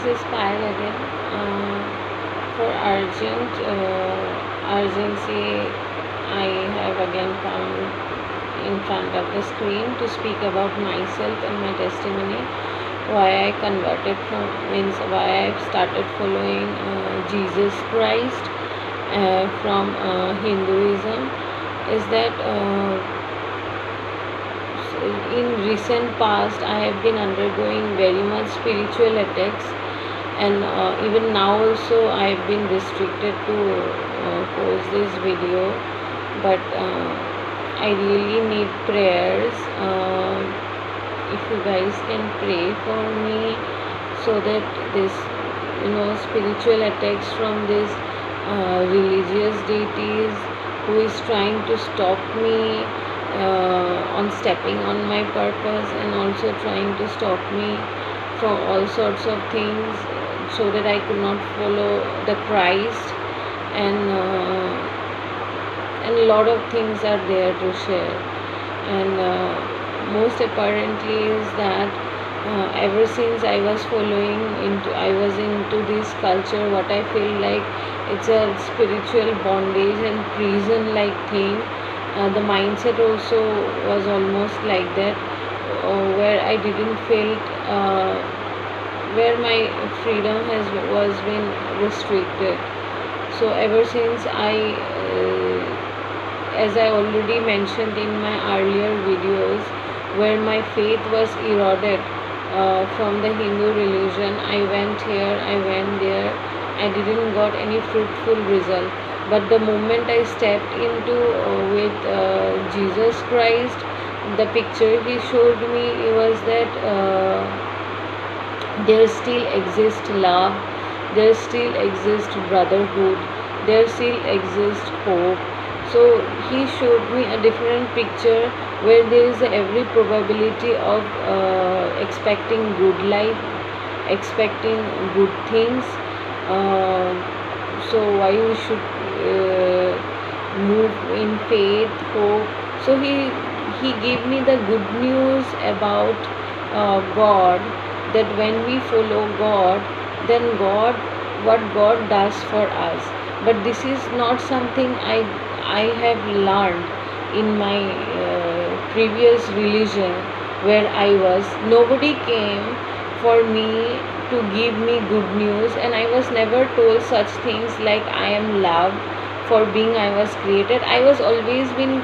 is Payal again. For urgency, I have again come in front of the screen to speak about myself and my testimony. Why I converted from, means why I started following Jesus Christ from Hinduism, is that in recent past I have been undergoing very much spiritual attacks, and even now also I have been restricted to post this video, but I really need prayers. If you guys can pray for me, so that this spiritual attacks from this religious deities who is trying to stop me on stepping on my purpose, and also trying to stop me from all sorts of things, so that I could not follow the Christ, and a lot of things are there to share. And most apparently is that ever since I was into this culture, what I feel like it's a spiritual bondage and prison like thing. The mindset also was almost like that, where I didn't feel where my freedom was been restricted. So ever since as I already mentioned in my earlier videos, where my faith was eroded from the Hindu religion, I went here, I went there, I didn't got any fruitful result. But the moment I stepped into with Jesus Christ, the picture he showed me was that there still exists love, there still exists brotherhood, there still exists hope. So he showed me a different picture where there is every probability of expecting good life, expecting good things. So why we should move in faith, hope. So he gave me the good news about God, that when we follow God, then what God does for us. But this is not something I have learned in my previous religion, where I was. Nobody came for me to give me good news, and I was never told such things like I am loved for being I was created. I was always been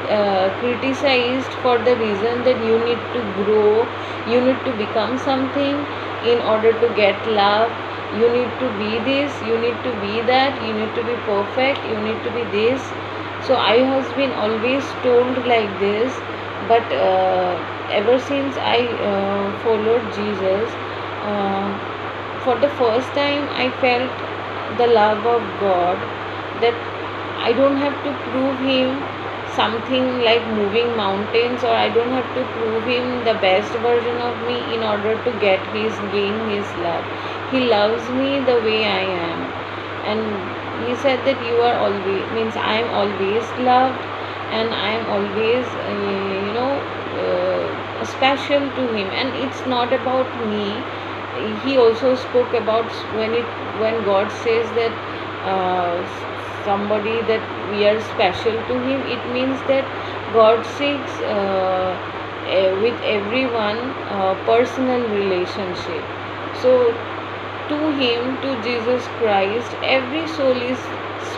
criticized for the reason that you need to grow, you need to become something in order to get love, you need to be this, you need to be that, you need to be perfect, you need to be this. So I has been always told like this. But ever since I followed Jesus, for the first time I felt the love of God, that I don't have to prove him something like moving mountains, or I don't have to prove him the best version of me in order to gain his love. He loves me the way I am, and he said that you are always, means I am always loved, and I am always special to him. And it's not about me. He also spoke about when God says that somebody, that we are special to him, it means that God seeks with everyone personal relationship. So to him, to Jesus Christ, every soul is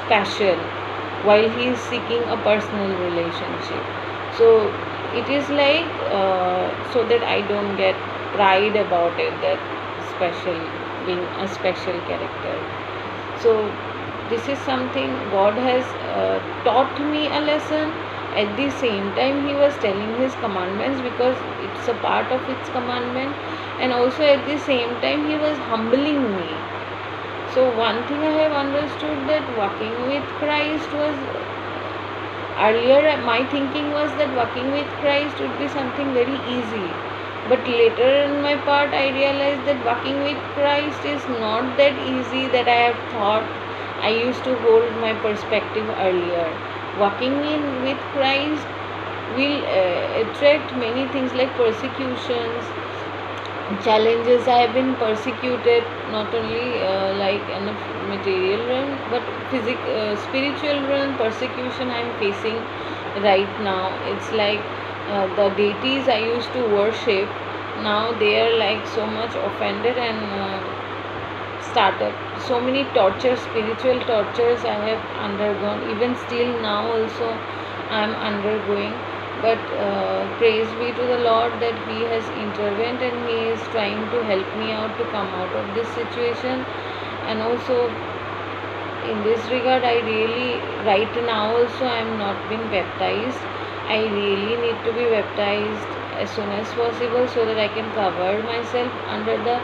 special while he is seeking a personal relationship. So it is like so that I don't get pride about it, that special, being a special character. So this is something God has taught me a lesson. At the same time, he was telling his commandments, because it's a part of its commandment, and also at the same time he was humbling me. So one thing I have understood, that walking with Christ was, earlier my thinking was that walking with Christ would be something very easy. But later in my part, I realized that walking with Christ is not that easy that I have thought. I used to hold my perspective earlier. Walking in with Christ will attract many things like persecutions, challenges. I have been persecuted, not only like in a material realm, but spiritual realm persecution I am facing right now. It's like the deities I used to worship, now they are like so much offended and started so many tortures, spiritual tortures I have undergone. Even still now also I am undergoing. But praise be to the Lord that He has intervened and He is trying to help me out to come out of this situation. And also in this regard, I really, right now also I am not being baptized. I really need to be baptized as soon as possible, so that I can cover myself under the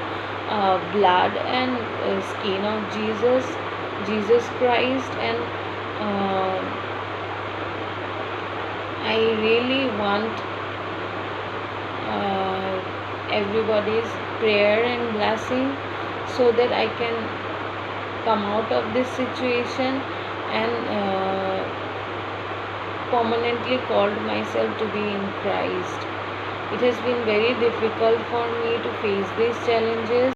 blood and skin of Jesus Christ. And I really want everybody's prayer and blessing, so that I can come out of this situation and permanently called myself to be in Christ. It has been very difficult for me to face these challenges.